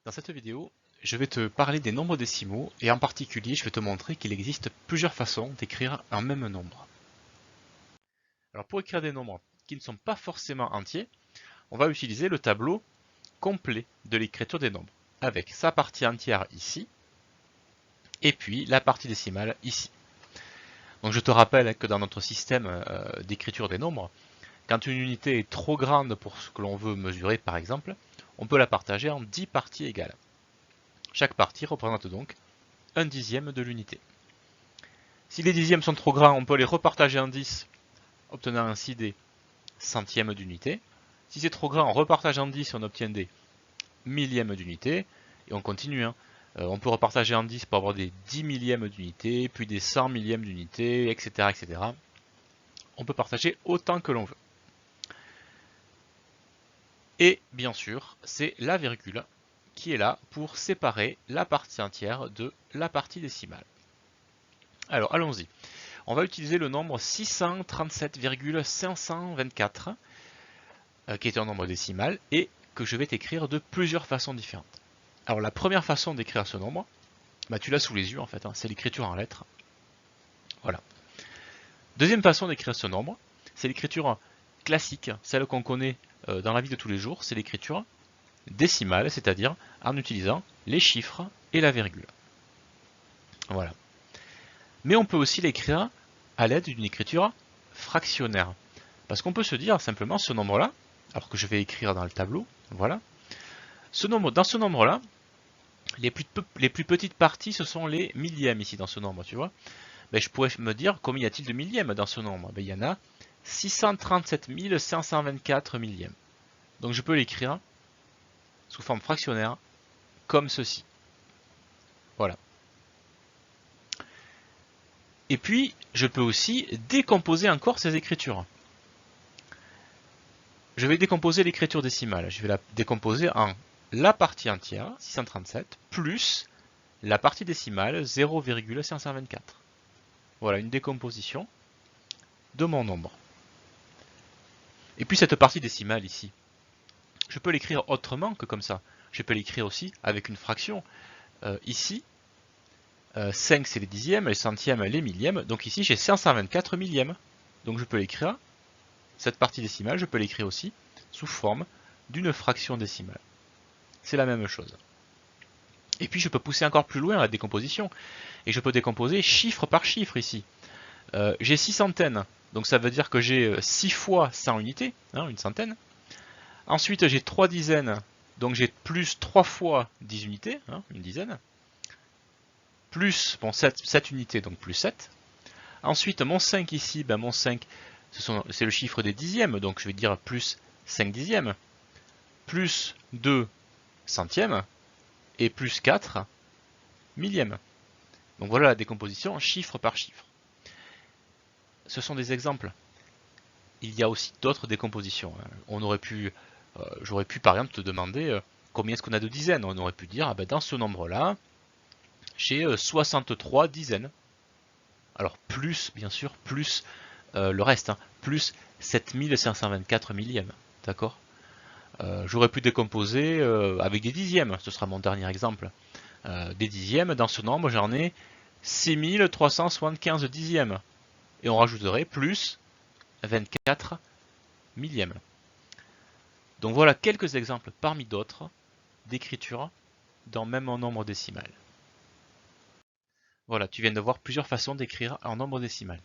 Dans cette vidéo, je vais te parler des nombres décimaux et en particulier, je vais te montrer qu'il existe plusieurs façons d'écrire un même nombre. Alors pour écrire des nombres qui ne sont pas forcément entiers, on va utiliser le tableau complet de l'écriture des nombres, avec sa partie entière ici, et puis la partie décimale ici. Donc je te rappelle que dans notre système d'écriture des nombres, quand une unité est trop grande pour ce que l'on veut mesurer par exemple, on peut la partager en 10 parties égales. Chaque partie représente donc un dixième de l'unité. Si les dixièmes sont trop grands, on peut les repartager en 10, obtenant ainsi des centièmes d'unité. Si c'est trop grand, on repartage en 10 et on obtient des millièmes d'unité. Et on continue. On peut repartager en 10 pour avoir des 10 millièmes d'unité, puis des 100 millièmes d'unité, etc., etc. On peut partager autant que l'on veut. Et bien sûr, c'est la virgule qui est là pour séparer la partie entière de la partie décimale. Alors allons-y. On va utiliser le nombre 637,524 qui est un nombre décimal et que je vais t'écrire de plusieurs façons différentes. Alors la première façon d'écrire ce nombre, tu l'as sous les yeux en fait, c'est l'écriture en lettres. Voilà. Deuxième façon d'écrire ce nombre, c'est l'écriture classique, celle qu'on connaît dans la vie de tous les jours, c'est l'écriture décimale, c'est-à-dire en utilisant les chiffres et la virgule. Voilà. Mais on peut aussi l'écrire à l'aide d'une écriture fractionnaire. Parce qu'on peut se dire simplement ce nombre-là, alors que je vais écrire dans le tableau, voilà. Dans ce nombre-là, les plus petites parties, ce sont les millièmes ici dans ce nombre, tu vois. Je pourrais me dire combien y a-t-il de millièmes dans ce nombre? Il y en a 637 524 millièmes. Donc je peux l'écrire sous forme fractionnaire comme ceci. Voilà. Et puis, je peux aussi décomposer encore ces écritures. Je vais décomposer l'écriture décimale. Je vais la décomposer en la partie entière, 637, plus la partie décimale, 0,524. Voilà une décomposition de mon nombre. Et puis cette partie décimale ici, je peux l'écrire autrement que comme ça. Je peux l'écrire aussi avec une fraction. Ici, 5 c'est les dixièmes, les centièmes, les millièmes. Donc ici j'ai 524 millièmes. Donc je peux l'écrire, cette partie décimale, je peux l'écrire aussi sous forme d'une fraction décimale. C'est la même chose. Et puis je peux pousser encore plus loin la décomposition. Et je peux décomposer chiffre par chiffre ici. J'ai 6 centaines, donc ça veut dire que j'ai 6 fois 100 unités, une centaine. Ensuite j'ai 3 dizaines, donc j'ai plus 3 fois 10 unités, une dizaine. Plus, 7 unités, donc plus 7. Ensuite mon 5 ici, mon 5, c'est le chiffre des dixièmes, donc je vais dire plus 5 dixièmes. Plus 2 centièmes, et plus 4 millièmes. Donc voilà la décomposition chiffre par chiffre. Ce sont des exemples. Il y a aussi d'autres décompositions. J'aurais pu par exemple te demander combien est-ce qu'on a de dizaines. On aurait pu dire, dans ce nombre-là, j'ai 63 dizaines. Alors plus, bien sûr, plus le reste, plus 7524 millièmes. D'accord? J'aurais pu décomposer avec des dixièmes, ce sera mon dernier exemple. Des dixièmes, dans ce nombre, j'en ai 6375 dixièmes. Et on rajouterait plus 24 millièmes. Donc voilà quelques exemples parmi d'autres d'écriture dans même un nombre décimal. Voilà, tu viens de voir plusieurs façons d'écrire en nombre décimal.